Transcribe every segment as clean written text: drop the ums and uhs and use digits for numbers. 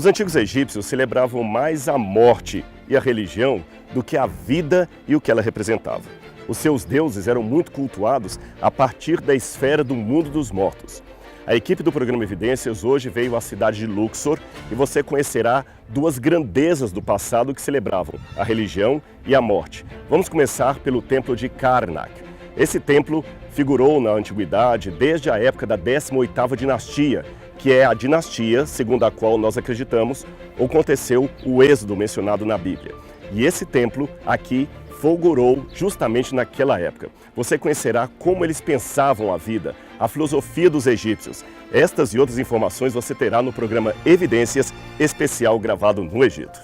Os antigos egípcios celebravam mais a morte e a religião do que a vida e o que ela representava. Os seus deuses eram muito cultuados a partir da esfera do mundo dos mortos. A equipe do programa Evidências hoje veio à cidade de Luxor e você conhecerá duas grandezas do passado que celebravam a religião e a morte. Vamos começar pelo templo de Karnak. Esse templo figurou na antiguidade desde a época da 18ª dinastia, que é a dinastia segundo a qual nós acreditamos aconteceu o êxodo mencionado na Bíblia. E esse templo aqui fulgurou justamente naquela época. Você conhecerá como eles pensavam a vida, a filosofia dos egípcios. Estas e outras informações você terá no programa Evidências, especial gravado no Egito.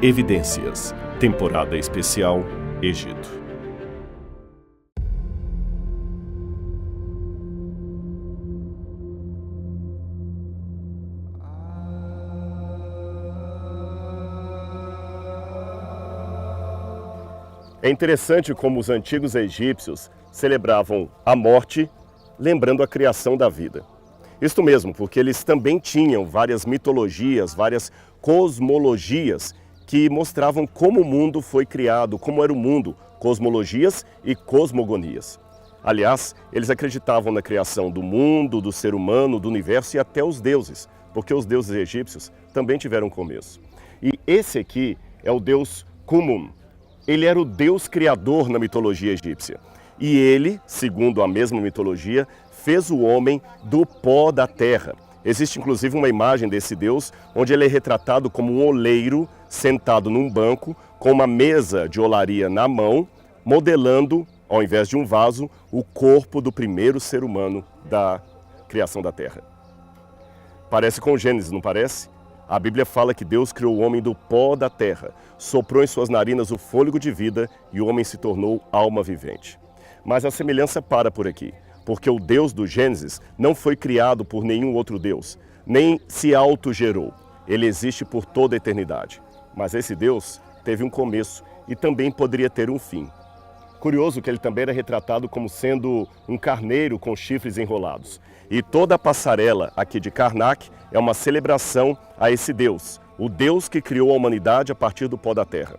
Evidências, temporada especial, Egito. É interessante como os antigos egípcios celebravam a morte, lembrando a criação da vida. Isto mesmo, porque eles também tinham várias mitologias, várias cosmologias que mostravam como o mundo foi criado, como era o mundo, cosmologias e cosmogonias. Aliás, eles acreditavam na criação do mundo, do ser humano, do universo e até os deuses, porque os deuses egípcios também tiveram começo. E esse aqui é o deus Khumun. Ele era o deus criador na mitologia egípcia. E ele, segundo a mesma mitologia, fez o homem do pó da terra. Existe inclusive uma imagem desse deus, onde ele é retratado como um oleiro sentado num banco, com uma mesa de olaria na mão, modelando, ao invés de um vaso, o corpo do primeiro ser humano da criação da terra. Parece com Gênesis, não parece? A Bíblia fala que Deus criou o homem do pó da terra, soprou em suas narinas o fôlego de vida e o homem se tornou alma vivente. Mas a semelhança para por aqui, porque o Deus do Gênesis não foi criado por nenhum outro Deus, nem se autogerou. Ele existe por toda a eternidade. Mas esse Deus teve um começo e também poderia ter um fim. Curioso que ele também era retratado como sendo um carneiro com chifres enrolados. E toda a passarela aqui de Karnak é uma celebração a esse Deus, o Deus que criou a humanidade a partir do pó da terra.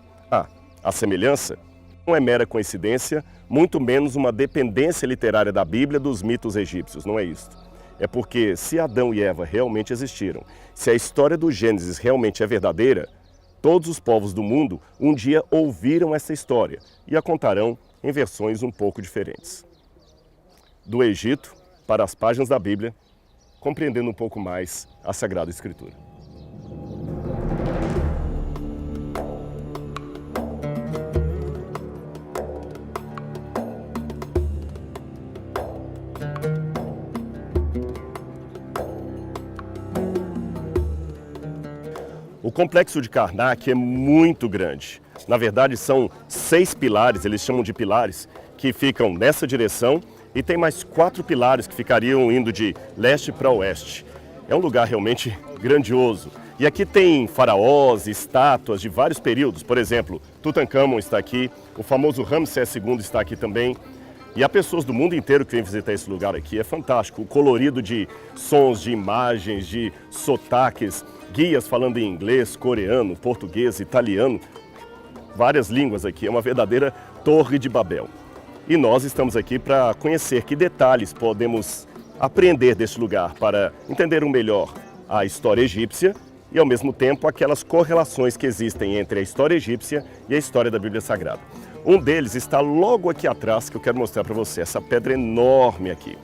A semelhança não é mera coincidência, muito menos uma dependência literária da Bíblia dos mitos egípcios, não é isto. É porque se Adão e Eva realmente existiram, se a história do Gênesis realmente é verdadeira, todos os povos do mundo um dia ouviram essa história e a contarão em versões um pouco diferentes. Do Egito para as páginas da Bíblia, compreendendo um pouco mais a Sagrada Escritura. O complexo de Karnak é muito grande. Na verdade, são 6 pilares, eles chamam de pilares, que ficam nessa direção e tem mais 4 pilares que ficariam indo de leste para oeste. É um lugar realmente grandioso. E aqui tem faraós, estátuas de vários períodos. Por exemplo, Tutankhamon está aqui, o famoso Ramsés II está aqui também. E há pessoas do mundo inteiro que vêm visitar esse lugar aqui. É fantástico, o colorido de sons, de imagens, de sotaques, guias falando em inglês, coreano, português, italiano, várias línguas aqui. É uma verdadeira Torre de Babel. E nós estamos aqui para conhecer que detalhes podemos aprender deste lugar para entender melhor a história egípcia e, ao mesmo tempo, aquelas correlações que existem entre a história egípcia e a história da Bíblia Sagrada. Um deles está logo aqui atrás, que eu quero mostrar para você, essa pedra enorme aqui.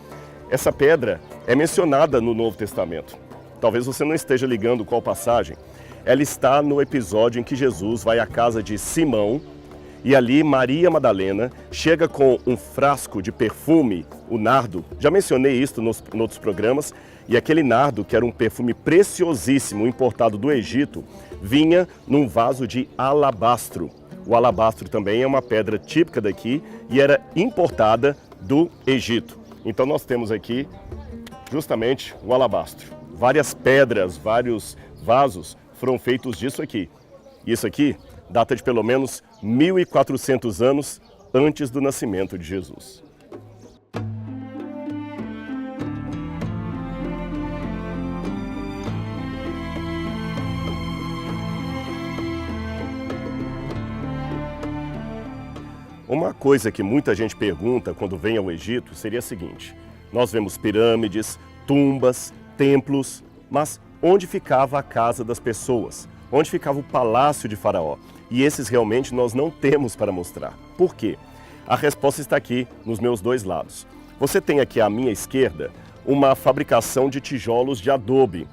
Essa pedra é mencionada no Novo Testamento. Talvez você não esteja ligando qual passagem. Ela está no episódio em que Jesus vai à casa de Simão e ali Maria Madalena chega com um frasco de perfume, o nardo. Já mencionei isso nos outros programas. E aquele nardo, que era um perfume preciosíssimo, importado do Egito, vinha num vaso de alabastro. O alabastro também é uma pedra típica daqui e era importada do Egito. Então nós temos aqui justamente o alabastro. Várias pedras, vários vasos foram feitos disso aqui. E isso aqui data de pelo menos 1.400 anos antes do nascimento de Jesus. Uma coisa que muita gente pergunta quando vem ao Egito seria a seguinte: nós vemos pirâmides, tumbas, templos, mas onde ficava a casa das pessoas? Onde ficava o palácio de Faraó? E esses realmente nós não temos para mostrar. Por quê? A resposta está aqui nos meus dois lados. Você tem aqui à minha esquerda uma fabricação de tijolos de adobe.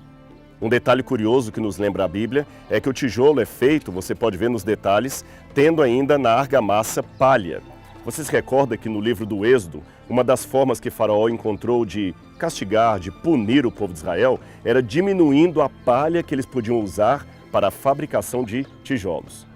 Um detalhe curioso que nos lembra a Bíblia é que o tijolo é feito, você pode ver nos detalhes, tendo ainda na argamassa palha. Você se recorda que no livro do Êxodo, uma das formas que Faraó encontrou de castigar, de punir o povo de Israel, era diminuindo a palha que eles podiam usar para a fabricação de tijolos.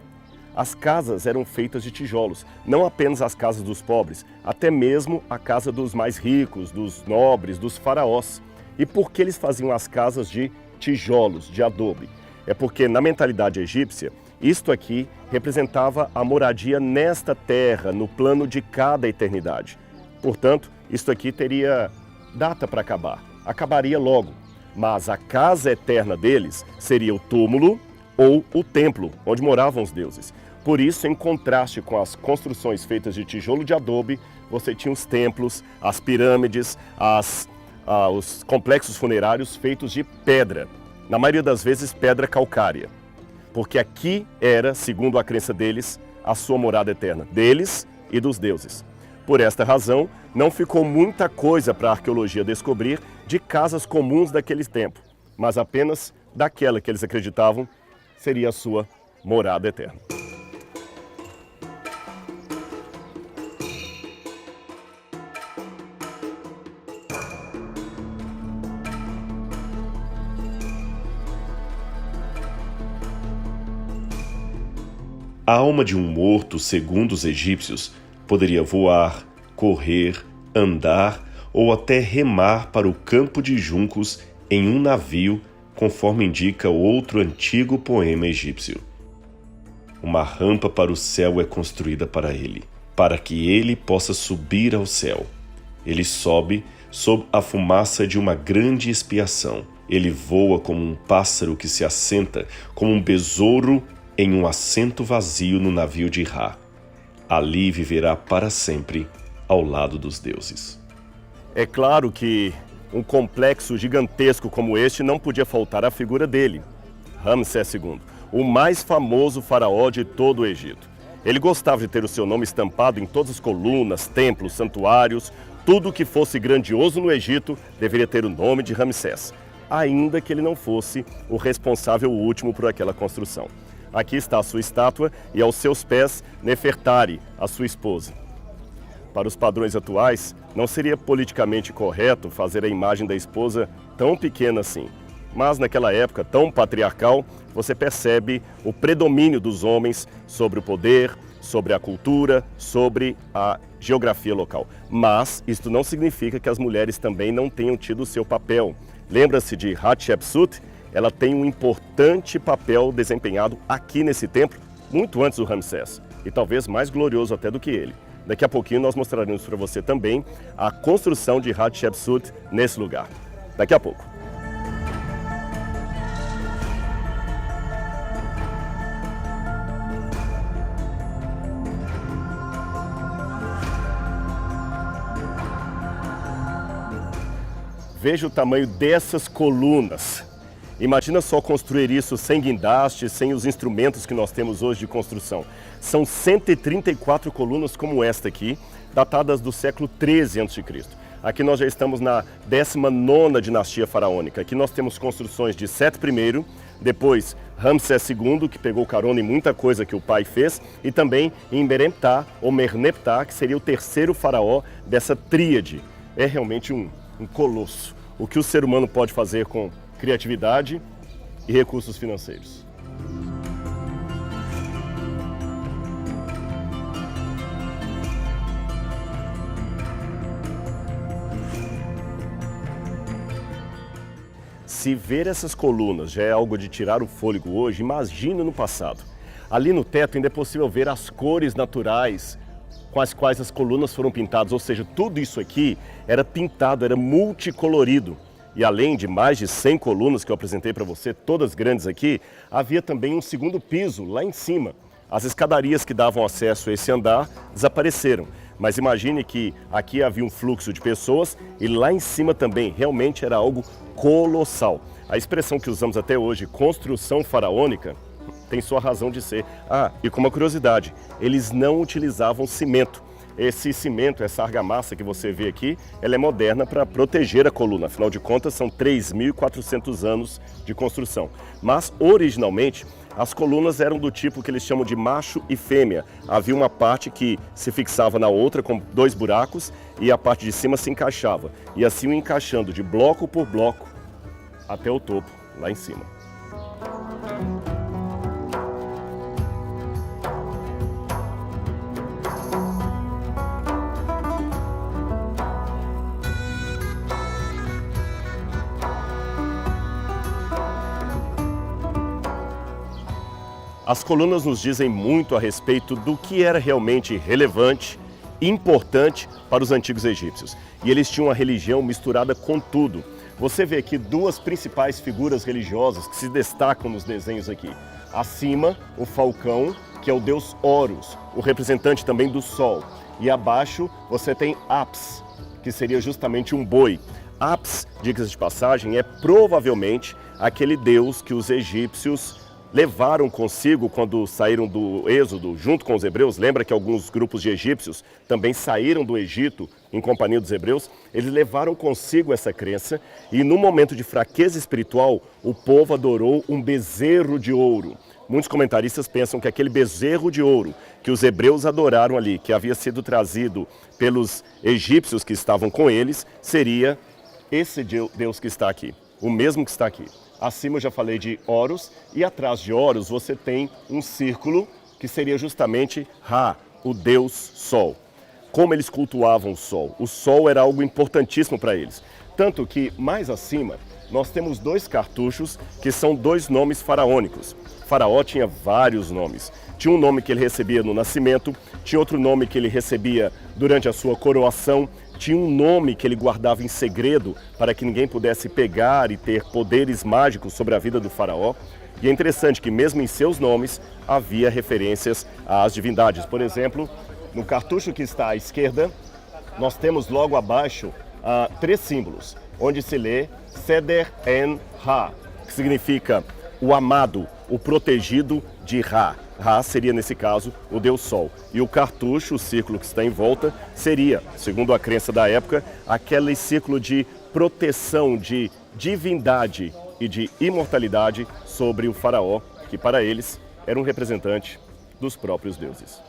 As casas eram feitas de tijolos, não apenas as casas dos pobres, até mesmo a casa dos mais ricos, dos nobres, dos faraós. E por que eles faziam as casas de tijolos, de adobe? É porque na mentalidade egípcia, isto aqui representava a moradia nesta terra, no plano de cada eternidade. Portanto, isto aqui teria data para acabar, acabaria logo. Mas a casa eterna deles seria o túmulo ou o templo, onde moravam os deuses. Por isso, em contraste com as construções feitas de tijolo de adobe, você tinha os templos, as pirâmides, os complexos funerários feitos de pedra. Na maioria das vezes, pedra calcária. Porque aqui era, segundo a crença deles, a sua morada eterna, deles e dos deuses. Por esta razão, não ficou muita coisa para a arqueologia descobrir de casas comuns daquele tempo, mas apenas daquela que eles acreditavam seria a sua morada eterna. A alma de um morto, segundo os egípcios, poderia voar, correr, andar ou até remar para o campo de juncos em um navio, conforme indica outro antigo poema egípcio. Uma rampa para o céu é construída para ele, para que ele possa subir ao céu. Ele sobe sob a fumaça de uma grande expiação. Ele voa como um pássaro que se assenta, como um besouro em um assento vazio no navio de Ra. Ali viverá para sempre ao lado dos deuses. É claro que um complexo gigantesco como este não podia faltar à figura dele, Ramsés II, o mais famoso faraó de todo o Egito. Ele gostava de ter o seu nome estampado em todas as colunas, templos, santuários. Tudo que fosse grandioso no Egito deveria ter o nome de Ramsés, ainda que ele não fosse o responsável último por aquela construção. Aqui está a sua estátua e aos seus pés Nefertari, a sua esposa. Para os padrões atuais, não seria politicamente correto fazer a imagem da esposa tão pequena assim. Mas naquela época tão patriarcal, você percebe o predomínio dos homens sobre o poder, sobre a cultura, sobre a geografia local. Mas isto não significa que as mulheres também não tenham tido o seu papel. Lembra-se de Hatshepsut? Ela tem um importante papel desempenhado aqui nesse templo, muito antes do Ramsés, e talvez mais glorioso até do que ele. Daqui a pouquinho nós mostraremos para você também a construção de Hatshepsut nesse lugar. Daqui a pouco. Veja o tamanho dessas colunas. Imagina só construir isso sem guindaste, sem os instrumentos que nós temos hoje de construção. São 134 colunas como esta aqui, datadas do século 13 a.C. Aqui nós já estamos na 19ª dinastia faraônica. Aqui nós temos construções de Sete I, depois Ramsés II, que pegou carona em muita coisa que o pai fez, e também em Meremptah, ou Merneptah, que seria o terceiro faraó dessa tríade. É realmente um colosso. O que o ser humano pode fazer com criatividade e recursos financeiros. Se ver essas colunas já é algo de tirar o fôlego hoje, imagine no passado. Ali no teto ainda é possível ver as cores naturais com as quais as colunas foram pintadas, ou seja, tudo isso aqui era pintado, era multicolorido. E além de mais de 100 colunas que eu apresentei para você, todas grandes aqui, havia também um segundo piso lá em cima, As escadarias que davam acesso a esse andar desapareceram. Mas imagine que aqui havia um fluxo de pessoas e lá em cima também realmente era algo colossal. A expressão que usamos até hoje, construção faraônica, tem sua razão de ser. E com uma curiosidade, eles não utilizavam cimento. Esse cimento, essa argamassa que você vê aqui, ela é moderna para proteger a coluna. Afinal de contas, são 3.400 anos de construção. Mas, originalmente, as colunas eram do tipo que eles chamam de macho e fêmea. Havia uma parte que se fixava na outra com 2 buracos e a parte de cima se encaixava. E assim o encaixando de bloco por bloco até o topo, lá em cima. As colunas nos dizem muito a respeito do que era realmente relevante, importante para os antigos egípcios. E eles tinham uma religião misturada com tudo. Você vê aqui 2 principais figuras religiosas que se destacam nos desenhos aqui. Acima, o falcão, que é o deus Horus, o representante também do sol. E abaixo você tem Apis, que seria justamente um boi. Apis, dicas de passagem, é provavelmente aquele deus que os egípcios levaram consigo quando saíram do Êxodo junto com os hebreus. Lembra que alguns grupos de egípcios também saíram do Egito em companhia dos hebreus? Eles levaram consigo essa crença e no momento de fraqueza espiritual, o povo adorou um bezerro de ouro. Muitos comentaristas pensam que aquele bezerro de ouro que os hebreus adoraram ali, que havia sido trazido pelos egípcios que estavam com eles, seria esse Deus que está aqui, o mesmo que está aqui. Acima eu já falei de Horus e atrás de Horus você tem um círculo que seria justamente Ra, o deus Sol. Como eles cultuavam o Sol? O Sol era algo importantíssimo para eles. Tanto que mais acima nós temos 2 cartuchos que são 2 nomes faraônicos. Faraó tinha vários nomes. Tinha um nome que ele recebia no nascimento, tinha outro nome que ele recebia durante a sua coroação, tinha um nome que ele guardava em segredo para que ninguém pudesse pegar e ter poderes mágicos sobre a vida do faraó. E é interessante que mesmo em seus nomes havia referências às divindades. Por exemplo, no cartucho que está à esquerda, nós temos logo abaixo 3 símbolos, onde se lê Seder-en-Ra, que significa o amado, o protegido de Ra. Ra seria, nesse caso, o deus Sol. E o cartucho, o círculo que está em volta, seria, segundo a crença da época, aquele círculo de proteção, de divindade e de imortalidade sobre o faraó, que para eles era um representante dos próprios deuses.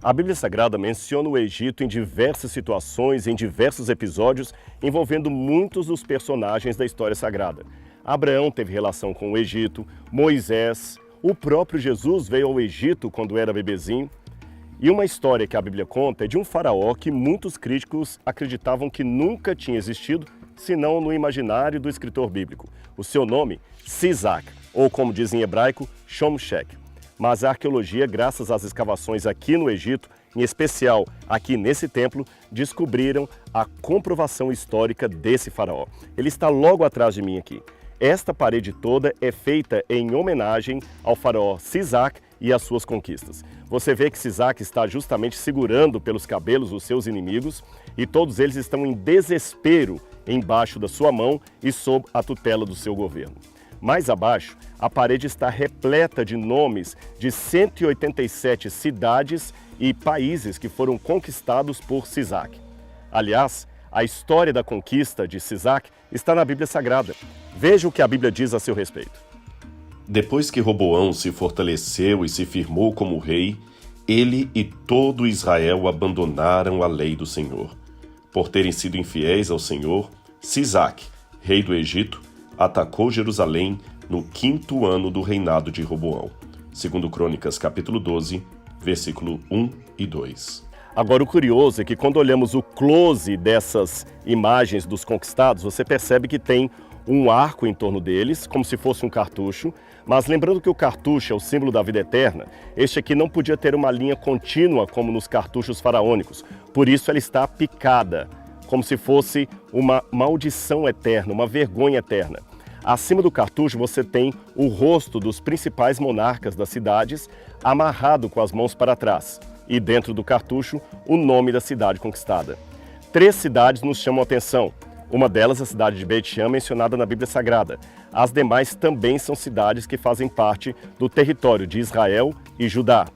A Bíblia Sagrada menciona o Egito em diversas situações, em diversos episódios, envolvendo muitos dos personagens da história sagrada. Abraão teve relação com o Egito, Moisés, o próprio Jesus veio ao Egito quando era bebezinho. E uma história que a Bíblia conta é de um faraó que muitos críticos acreditavam que nunca tinha existido, senão no imaginário do escritor bíblico. O seu nome, Sisac, ou como diz em hebraico, Shomshek. Mas a arqueologia, graças às escavações aqui no Egito, em especial aqui nesse templo, descobriram a comprovação histórica desse faraó. Ele está logo atrás de mim aqui. Esta parede toda é feita em homenagem ao faraó Sisac e às suas conquistas. Você vê que Sisac está justamente segurando pelos cabelos os seus inimigos e todos eles estão em desespero embaixo da sua mão e sob a tutela do seu governo. Mais abaixo, a parede está repleta de nomes de 187 cidades e países que foram conquistados por Sisac. Aliás, a história da conquista de Sisac está na Bíblia Sagrada. Veja o que a Bíblia diz a seu respeito. Depois que Roboão se fortaleceu e se firmou como rei, ele e todo Israel abandonaram a lei do Senhor. Por terem sido infiéis ao Senhor, Sisac, rei do Egito, atacou Jerusalém no 5º ano do reinado de Roboão. Segundo Crônicas, capítulo 12, versículo 1 e 2. Agora, o curioso é que quando olhamos o close dessas imagens dos conquistados, você percebe que tem um arco em torno deles, como se fosse um cartucho, mas lembrando que o cartucho é o símbolo da vida eterna, este aqui não podia ter uma linha contínua como nos cartuchos faraônicos, por isso ela está picada, como se fosse uma maldição eterna, uma vergonha eterna. Acima do cartucho você tem o rosto dos principais monarcas das cidades amarrado com as mãos para trás e dentro do cartucho o nome da cidade conquistada. 3 cidades nos chamam a atenção. Uma delas, a cidade de Beit Shean, mencionada na Bíblia Sagrada. As demais também são cidades que fazem parte do território de Israel e Judá.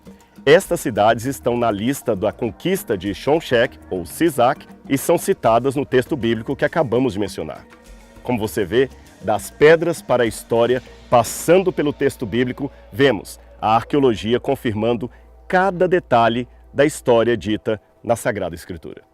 Estas cidades estão na lista da conquista de Shonshek, ou Sisac, e são citadas no texto bíblico que acabamos de mencionar. Como você vê, das pedras para a história, passando pelo texto bíblico, vemos a arqueologia confirmando cada detalhe da história dita na Sagrada Escritura.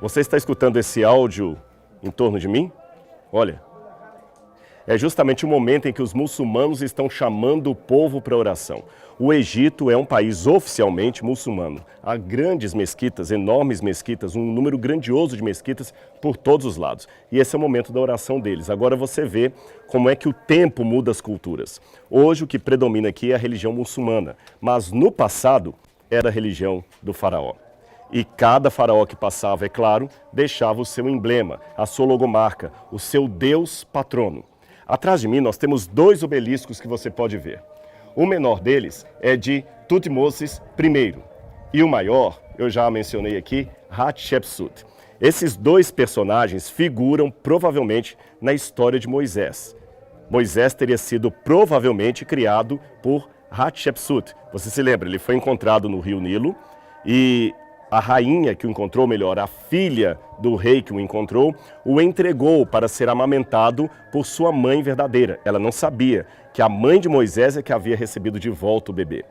Você está escutando esse áudio em torno de mim? Olha, é justamente o momento em que os muçulmanos estão chamando o povo para oração. O Egito é um país oficialmente muçulmano. Há grandes mesquitas, enormes mesquitas, um número grandioso de mesquitas por todos os lados. E esse é o momento da oração deles. Agora você vê como é que o tempo muda as culturas. Hoje o que predomina aqui é a religião muçulmana, mas no passado era a religião do faraó. E cada faraó que passava, é claro, deixava o seu emblema, a sua logomarca, o seu deus patrono. Atrás de mim nós temos 2 obeliscos que você pode ver. O menor deles é de Tutmoses I e o maior, eu já mencionei aqui, Hatshepsut. Esses 2 personagens figuram provavelmente na história de Moisés. Moisés teria sido provavelmente criado por Hatshepsut. Você se lembra, ele foi encontrado no rio Nilo e a rainha que o encontrou, melhor, a filha do rei que o encontrou, o entregou para ser amamentado por sua mãe verdadeira. Ela não sabia que a mãe de Moisés é que havia recebido de volta o bebê.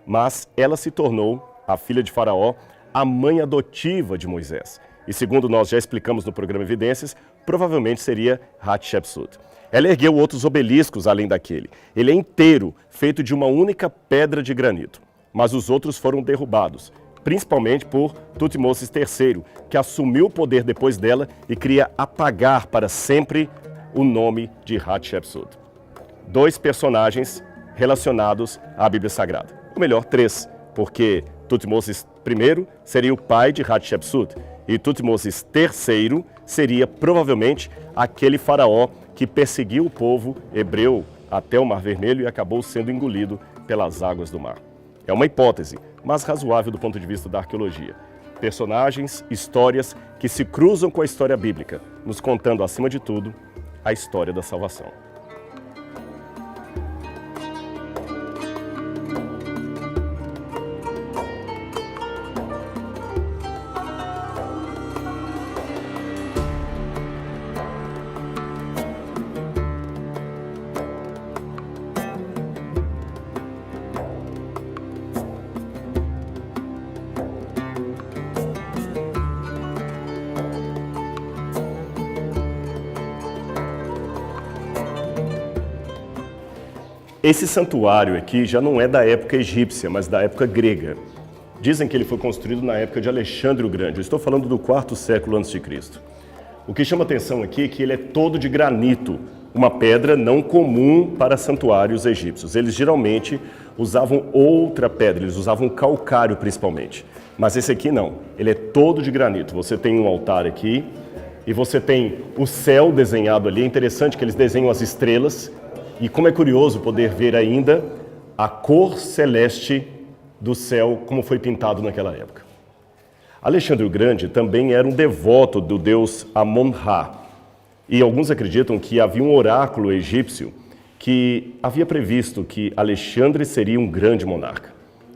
Mas ela se tornou, a filha de Faraó, a mãe adotiva de Moisés. E segundo nós já explicamos no programa Evidências, provavelmente seria Hatshepsut. Ela ergueu outros obeliscos além daquele. Ele é inteiro, feito de uma única pedra de granito. Mas os outros foram derrubados, principalmente por Tutmoses III, que assumiu o poder depois dela e queria apagar para sempre o nome de Hatshepsut. 2 personagens relacionados à Bíblia Sagrada. Ou melhor, 3, porque Tutmoses I seria o pai de Hatshepsut e Tutmoses III seria provavelmente aquele faraó que perseguiu o povo hebreu até o Mar Vermelho e acabou sendo engolido pelas águas do mar. É uma hipótese, mas razoável do ponto de vista da arqueologia. Personagens, histórias que se cruzam com a história bíblica, nos contando, acima de tudo, a história da salvação. Esse santuário aqui já não é da época egípcia, mas da época grega. Dizem que ele foi construído na época de Alexandre o Grande. Eu estou falando do 4º século a.C. O que chama atenção aqui é que ele é todo de granito, uma pedra não comum para santuários egípcios. Eles geralmente usavam outra pedra, eles usavam calcário principalmente. Mas esse aqui não, ele é todo de granito. Você tem um altar aqui e você tem o céu desenhado ali. É interessante que eles desenham as estrelas. E como é curioso poder ver ainda a cor celeste do céu como foi pintado naquela época. Alexandre o Grande também era um devoto do deus Amon-Ra. E alguns acreditam que havia um oráculo egípcio que havia previsto que Alexandre seria um grande monarca.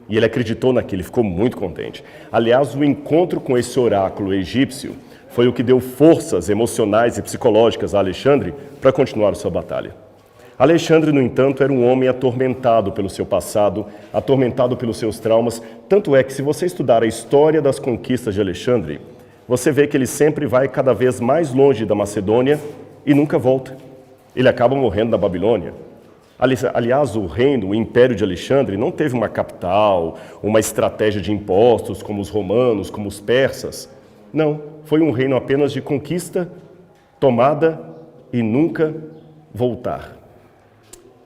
E ele acreditou naquilo, ficou muito contente. Aliás, o encontro com esse oráculo egípcio Foi o que deu forças emocionais e psicológicas a Alexandre para continuar sua batalha. Alexandre, no entanto, era um homem atormentado pelo seu passado, atormentado pelos seus traumas, tanto é que se você estudar a história das conquistas de Alexandre, você vê que ele sempre vai cada vez mais longe da Macedônia e nunca volta. Ele acaba morrendo na Babilônia. Aliás, o Império de Alexandre não teve uma capital, uma estratégia de impostos como os romanos, como os persas. Não, foi um reino apenas de conquista, tomada e nunca voltar.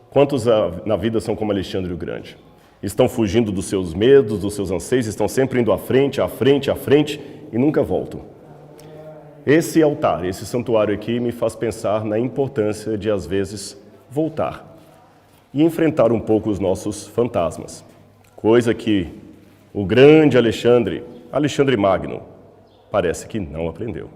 Quantos na vida são como Alexandre o Grande? Estão fugindo dos seus medos, dos seus anseios, estão sempre indo à frente, à frente, à frente e nunca voltam. Esse altar, esse santuário aqui me faz pensar na importância de, às vezes, voltar e enfrentar um pouco os nossos fantasmas. Coisa que o grande Alexandre Magno, parece que não aprendeu.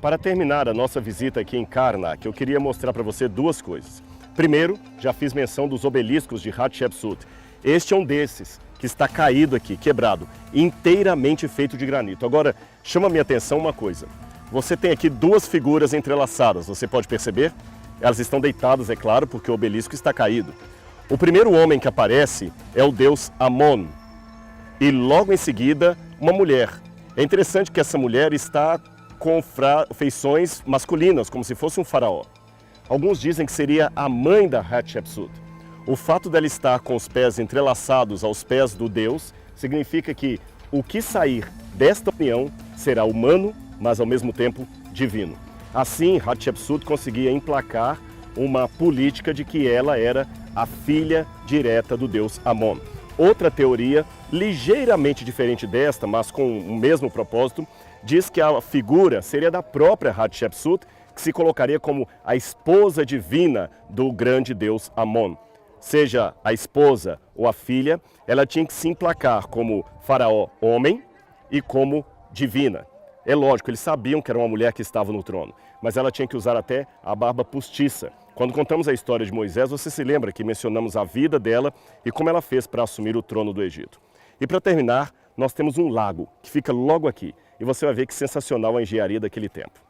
Para terminar a nossa visita aqui em Karnak, eu queria mostrar para você duas coisas. Primeiro, já fiz menção dos obeliscos de Hatshepsut. Este é um desses, que está caído aqui, quebrado, inteiramente feito de granito. Agora, chama a minha atenção uma coisa. Você tem aqui duas figuras entrelaçadas, você pode perceber? Elas estão deitadas, é claro, porque o obelisco está caído. O primeiro homem que aparece é o deus Amon. E logo em seguida, uma mulher. É interessante que essa mulher está com feições masculinas, como se fosse um faraó. Alguns dizem que seria a mãe da Hatshepsut. O fato dela estar com os pés entrelaçados aos pés do deus significa que o que sair desta união será humano, mas ao mesmo tempo divino. Assim, Hatshepsut conseguia emplacar uma política de que ela era a filha direta do deus Amon. Outra teoria, ligeiramente diferente desta, mas com o mesmo propósito, diz que a figura seria da própria Hatshepsut, que se colocaria como a esposa divina do grande deus Amon. Seja a esposa ou a filha, ela tinha que se emplacar como faraó homem e como divina. É lógico, eles sabiam que era uma mulher que estava no trono, mas ela tinha que usar até a barba postiça. Quando contamos a história de Moisés, você se lembra que mencionamos a vida dela e como ela fez para assumir o trono do Egito. E para terminar, nós temos um lago que fica logo aqui. E você vai ver que sensacional a engenharia daquele tempo.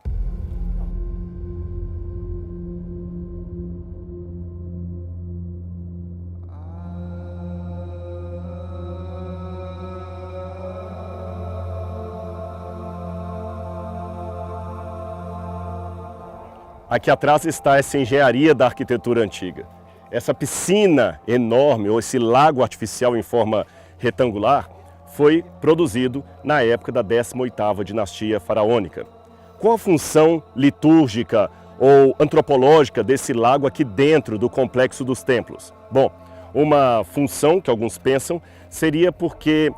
Aqui atrás está essa engenharia da arquitetura antiga. Essa piscina enorme, ou esse lago artificial em forma retangular, foi produzido na época da 18ª dinastia faraônica. Qual a função litúrgica ou antropológica desse lago aqui dentro do complexo dos templos? Bom, uma função que alguns pensam seria porque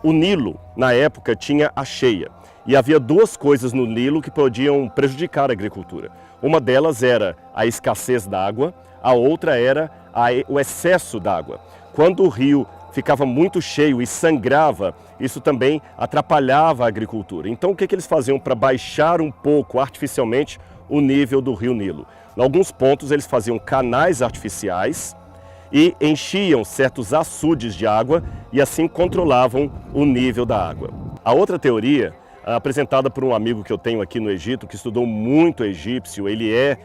o Nilo, na época, tinha a cheia. E havia duas coisas no Nilo que podiam prejudicar a agricultura. Uma delas era a escassez d'água, a outra era o excesso d'água. Quando o rio ficava muito cheio e sangrava, isso também atrapalhava a agricultura. Então o que eles faziam para baixar um pouco artificialmente o nível do rio Nilo? Em alguns pontos eles faziam canais artificiais e enchiam certos açudes de água e assim controlavam o nível da água. A outra teoria, apresentada por um amigo que eu tenho aqui no Egito, que estudou muito egípcio, ele é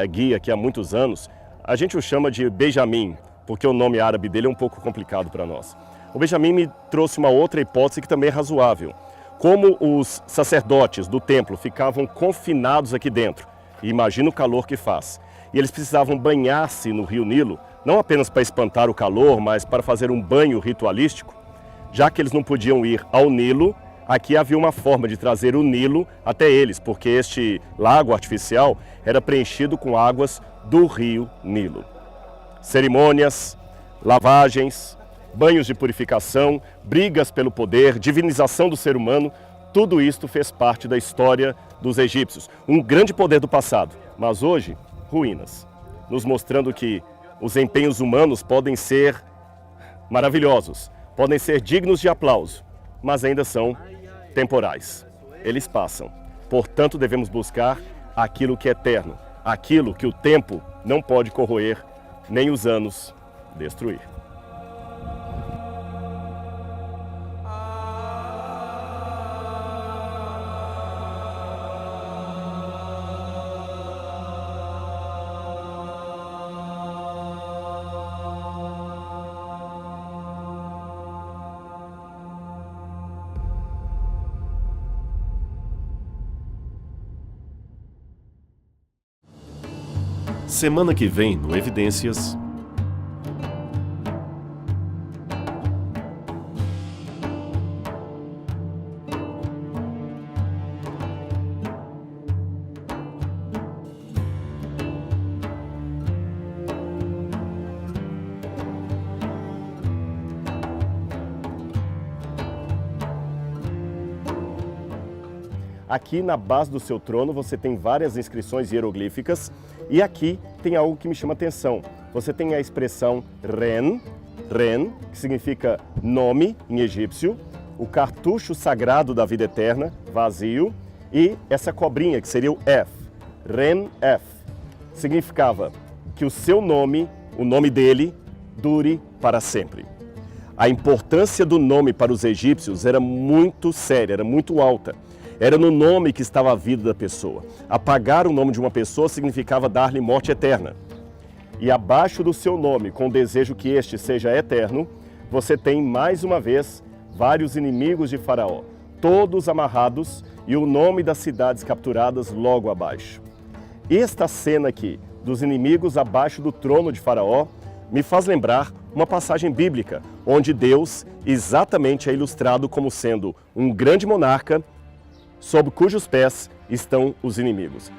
guia aqui há muitos anos, a gente o chama de Benjamin, porque o nome árabe dele é um pouco complicado para nós. O Benjamin me trouxe uma outra hipótese que também é razoável. Como os sacerdotes do templo ficavam confinados aqui dentro, e imagina o calor que faz, e eles precisavam banhar-se no rio Nilo, não apenas para espantar o calor, mas para fazer um banho ritualístico, já que eles não podiam ir ao Nilo, aqui havia uma forma de trazer o Nilo até eles, porque este lago artificial era preenchido com águas do rio Nilo. Cerimônias, lavagens, banhos de purificação, brigas pelo poder, divinização do ser humano, tudo isto fez parte da história dos egípcios. Um grande poder do passado, mas hoje, ruínas, nos mostrando que os empenhos humanos podem ser maravilhosos, podem ser dignos de aplauso, mas ainda são temporais. Eles passam. Portanto, devemos buscar aquilo que é eterno, aquilo que o tempo não pode corroer, nem os anos destruir. Semana que vem no Evidências. Aqui na base do seu trono você tem várias inscrições hieroglíficas e aqui tem algo que me chama atenção. Você tem a expressão Ren, que significa nome em egípcio, o cartucho sagrado da vida eterna, vazio, e essa cobrinha que seria o F, Ren F. Significava que o seu nome, o nome dele, dure para sempre. A importância do nome para os egípcios era muito séria, era muito alta. Era no nome que estava a vida da pessoa. Apagar o nome de uma pessoa significava dar-lhe morte eterna. E abaixo do seu nome, com o desejo que este seja eterno, você tem mais uma vez vários inimigos de Faraó, todos amarrados e o nome das cidades capturadas logo abaixo. Esta cena aqui, dos inimigos abaixo do trono de Faraó, me faz lembrar uma passagem bíblica, onde Deus exatamente é ilustrado como sendo um grande monarca sob cujos pés estão os inimigos.